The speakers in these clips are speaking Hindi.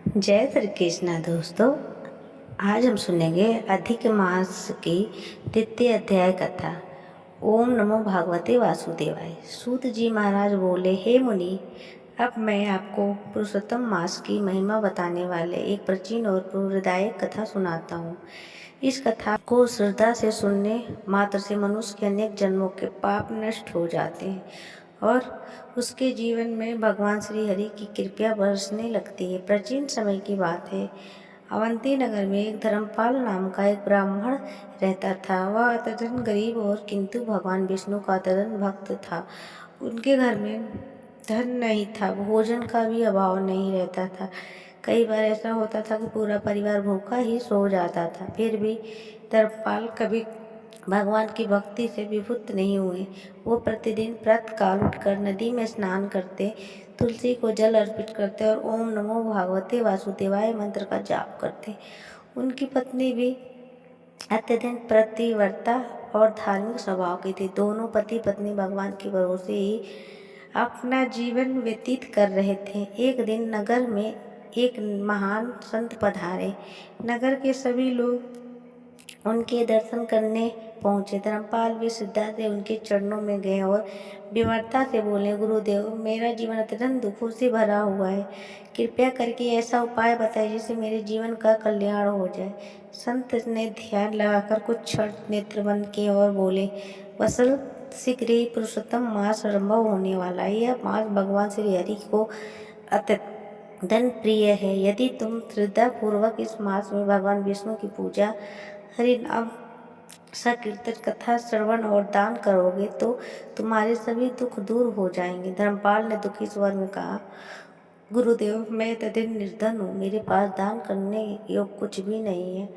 जय श्री कृष्णा दोस्तों। आज हम सुनेंगे अधिक मास की द्वितीय अध्याय कथा। ओम नमो भगवते वासुदेवाय। सूत जी महाराज बोले, हे मुनि, अब मैं आपको पुरुषोत्तम मास की महिमा बताने वाले एक प्राचीन और प्रेरणादायक कथा सुनाता हूँ। इस कथा को श्रद्धा से सुनने मात्र से मनुष्य के अनेक जन्मों के पाप नष्ट हो जाते हैं और उसके जीवन में भगवान श्री हरि की कृपा बरसने लगती है। प्राचीन समय की बात है। अवंती नगर में एक धर्मपाल नाम का एक ब्राह्मण रहता था। वह अत्यंत गरीब और किंतु भगवान विष्णु का अत्यंत भक्त था। उनके घर में धन नहीं था, भोजन का भी अभाव नहीं रहता था। कई बार ऐसा होता था कि पूरा परिवार भूखा ही सो जाता था। फिर भी धर्मपाल कभी भगवान की भक्ति से विभुत नहीं हुए। वो प्रतिदिन प्रातःकाल उठकर नदी में स्नान करते, तुलसी को जल अर्पित करते और ओम नमो भगवते वासुदेवाय मंत्र का जाप करते। उनकी पत्नी भी अत्यधिक पतिव्रता और धार्मिक स्वभाव की थी। दोनों पति पत्नी भगवान के भरोसे ही अपना जीवन व्यतीत कर रहे थे। एक दिन नगर में एक महान संत पधारे। नगर के सभी लोग उनके दर्शन करने पहुँचे। धर्मपाल भी श्रद्धा से उनके चरणों में गए और विनम्रता से बोले, गुरुदेव, मेरा जीवन अत्यंत दुखों से भरा हुआ है। कृपया करके ऐसा उपाय बताइए जिससे मेरे जीवन का कल्याण हो जाए। संत ने ध्यान लगाकर कुछ क्षण नेत्र बंद किए और बोले, वत्सल, शीघ्र ही पुरुषोत्तम मास आरंभ होने वाला है। यह मास भगवान श्री हरि को अत्यंत प्रिय है। यदि तुम श्रद्धा पूर्वक इस मास में भगवान विष्णु की पूजा, हरि नाम संकीर्तन, कथा श्रवण और दान करोगे तो तुम्हारे सभी दुख दूर हो जाएंगे। धर्मपाल ने दुखी स्वर में कहा, गुरुदेव, मैं अत्यंत निर्धन हूँ, मेरे पास दान करने योग कुछ भी नहीं है।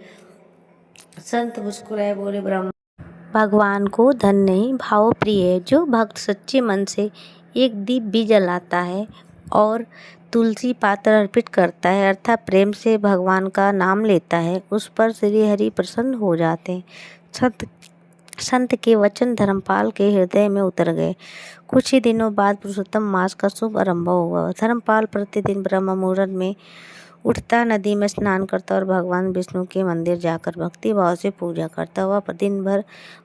संत मुस्कुराए बोले, ब्रह्म भगवान को धन नहीं, भाव प्रिय है। जो भक्त सच्चे मन से एक दीप भी जलाता है और तुलसी पात्र अर्पित करता है, अर्थात प्रेम से भगवान का नाम लेता है, उस पर श्री हरि प्रसन्न हो जाते हैं। संत के वचन धर्मपाल के हृदय में उतर गए। कुछ ही दिनों बाद पुरुषोत्तम मास का शुभ आरंभ हुआ। धर्मपाल प्रतिदिन ब्रह्म मुहूर्त में उठता, नदी में स्नान करता और भगवान विष्णु के मंदिर जाकर भक्ति भाव से पूजा करता। वह दिन भर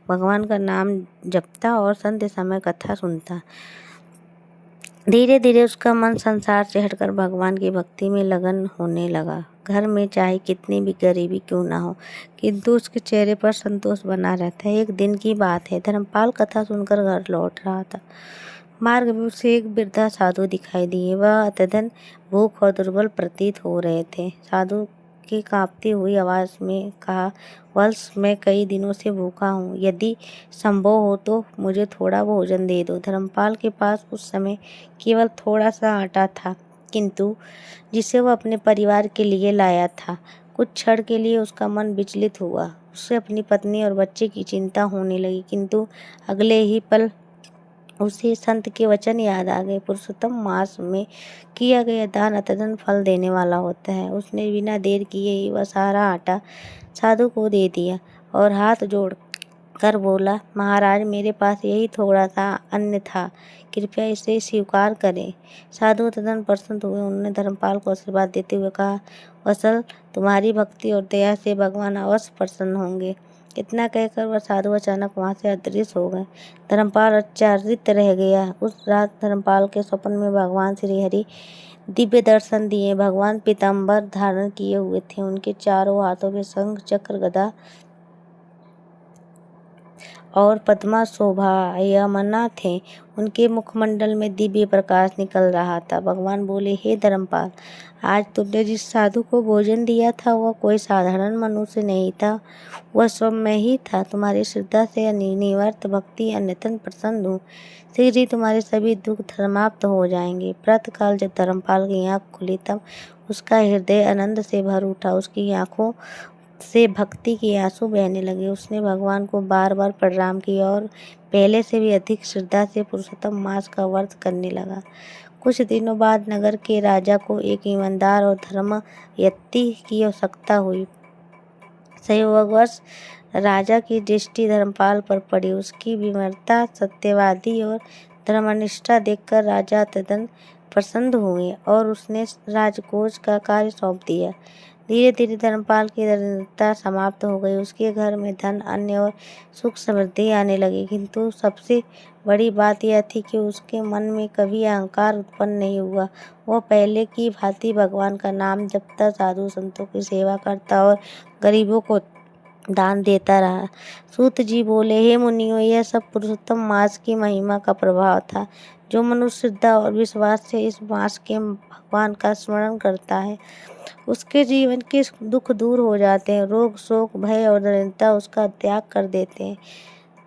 भगवान का नाम जपता और संध्या समय कथा सुनता। धीरे धीरे उसका मन संसार से हटकर भगवान की भक्ति में लगन होने लगा। घर में चाहे कितनी भी गरीबी क्यों ना हो, किंतु उसके चेहरे पर संतोष बना रहता है। एक दिन की बात है, धर्मपाल कथा सुनकर घर लौट रहा था। मार्ग में उसे एक वृद्धा साधु दिखाई दिए। वह अत्यंत भूख और दुर्बल प्रतीत हो रहे थे। साधु की कांपती हुई आवाज़ में कहा, वत्स, मैं कई दिनों से भूखा हूँ, यदि संभव हो तो मुझे थोड़ा भोजन दे दो। धर्मपाल के पास उस समय केवल थोड़ा सा आटा था, किंतु जिसे वह अपने परिवार के लिए लाया था। कुछ क्षण के लिए उसका मन विचलित हुआ। उसे अपनी पत्नी और बच्चे की चिंता होने लगी, किंतु अगले ही पल उसे संत के वचन याद आ गए। पुरुषोत्तम मास में किया गया दान अत्यंत फल देने वाला होता है। उसने बिना देर किए ही वह सारा आटा साधु को दे दिया और हाथ जोड़ कर बोला, महाराज, मेरे पास यही थोड़ा सा अन्न था, कृपया इसे स्वीकार करें। साधु अत्यंत प्रसन्न हुए। उन्होंने धर्मपाल को आशीर्वाद देते हुए कहा, वत्सल, तुम्हारी भक्ति और दया से भगवान अवश्य प्रसन्न होंगे। इतना कहकर वह साधु अचानक वहाँ से अदृश्य हो गए। धर्मपाल आश्चर्यचकित रह गया। उस रात धर्मपाल के स्वप्न में भगवान श्री हरि दिव्य दर्शन दिए। भगवान पीताम्बर धारण किए हुए थे। उनके चारों हाथों में शंख, चक्र, गदा और पद्मा शोभायमाना थे। उनके मुखमंडल में दिव्य प्रकाश निकल रहा था। भगवान बोले, हे धर्मपाल, आज तुमने जिस साधु को भोजन दिया था वह कोई साधारण मनुष्य नहीं था, वह स्वयं मैं ही था। तुम्हारी श्रद्धा से निवर्त भक्ति अत्यंत प्रसन्न हूँ। शीघ्र ही तुम्हारे सभी दुख समाप्त हो जाएंगे। प्रातःकाल जब धर्मपाल की आँख खुली तब उसका हृदय आनंद से भर उठा। उसकी आंखों से भक्ति के आंसू बहने लगे। उसने भगवान को बार बार प्रणाम किया और पहले से भी अधिक श्रद्धा से पुरुषोत्तम मास का व्रत करने लगा। कुछ दिनों बाद नगर के राजा को एक ईमानदार और धर्मयत्ती की आवश्यकता हुई। संयोगवश राजा की दृष्टि धर्मपाल पर पड़ी। उसकी विनम्रता, सत्यवादी और धर्मनिष्ठा देखकर राजा अत्यंत प्रसन्न हुए और उसने राजकोष का कार्य सौंप दिया। धीरे धीरे धर्मपाल की दरिद्रता समाप्त हो गई। उसके घर में धन, अन्न और सुख समृद्धि आने लगी। किंतु सबसे बड़ी बात यह थी कि उसके मन में कभी अहंकार उत्पन्न नहीं हुआ। वह पहले की भांति भगवान का नाम जपता, साधु संतों की सेवा करता और गरीबों को दान देता रहा। सूत जी बोले, हे मुनियों, यह सब पुरुषोत्तम मास की महिमा का प्रभाव था। जो मनुष्य श्रद्धा और विश्वास से इस मास के भगवान का स्मरण करता है, उसके जीवन के दुख दूर हो जाते हैं। रोग, शोक, भय और दरिद्रता उसका त्याग कर देते हैं।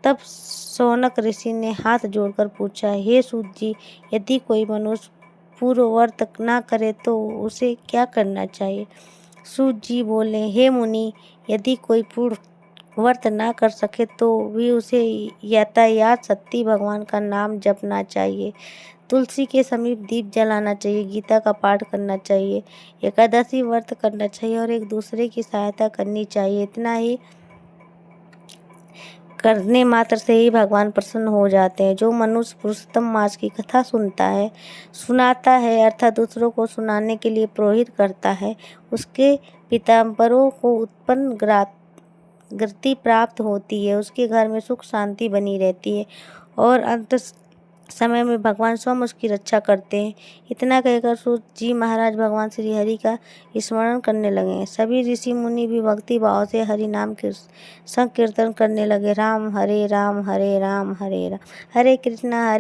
तब शौनक ऋषि ने हाथ जोड़कर पूछा, हे सूत जी, यदि कोई मनुष्य पूर्व व्रत न करे तो उसे क्या करना चाहिए? सूत जी बोले, हे मुनि, यदि कोई पूर्ण व्रत ना कर सके तो भी उसे यातायात सत्य भगवान का नाम जपना चाहिए, तुलसी के समीप दीप जलाना चाहिए, गीता का पाठ करना चाहिए, एकादशी व्रत करना चाहिए और एक दूसरे की सहायता करनी चाहिए। इतना ही करने मात्र से ही भगवान प्रसन्न हो जाते हैं। जो मनुष्य पुरुषोत्तम मास की कथा सुनाता है अर्थात दूसरों को सुनाने के लिए प्रोहित करता है, उसके पीताम्बरों को उत्पन्न गति प्राप्त होती है। उसके घर में सुख शांति बनी रहती है और अंत समय में भगवान स्वयं उसकी रक्षा करते हैं। इतना कहकर सूत जी महाराज भगवान श्री हरि का स्मरण करने लगे। सभी ऋषि मुनि भी भक्ति भाव से हरि नाम के संकीर्तन करने लगे। राम हरे राम, हरे राम, हरे राम, हरे कृष्णा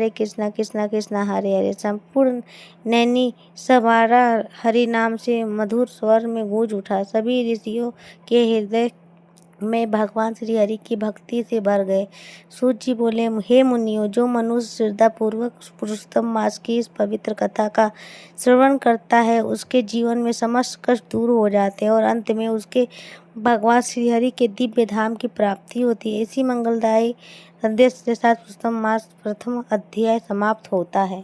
कृष्णा कृष्णा हरे हरे। संपूर्ण नैनी सवारा हरि नाम से मधुर स्वर में गूंज उठा। सभी ऋषियों के हृदय में भगवान श्री हरि की भक्ति से भर गए। सूत जी बोले, हे मुनियों, जो मनुष्य श्रद्धा पूर्वक पुरुषोत्तम मास की इस पवित्र कथा का श्रवण करता है, उसके जीवन में समस्त कष्ट दूर हो जाते हैं और अंत में उसके भगवान श्री हरि के दिव्य धाम की प्राप्ति होती है। इसी मंगलदायी संदेश के साथ पुरुषोत्तम मास प्रथम अध्याय समाप्त होता है।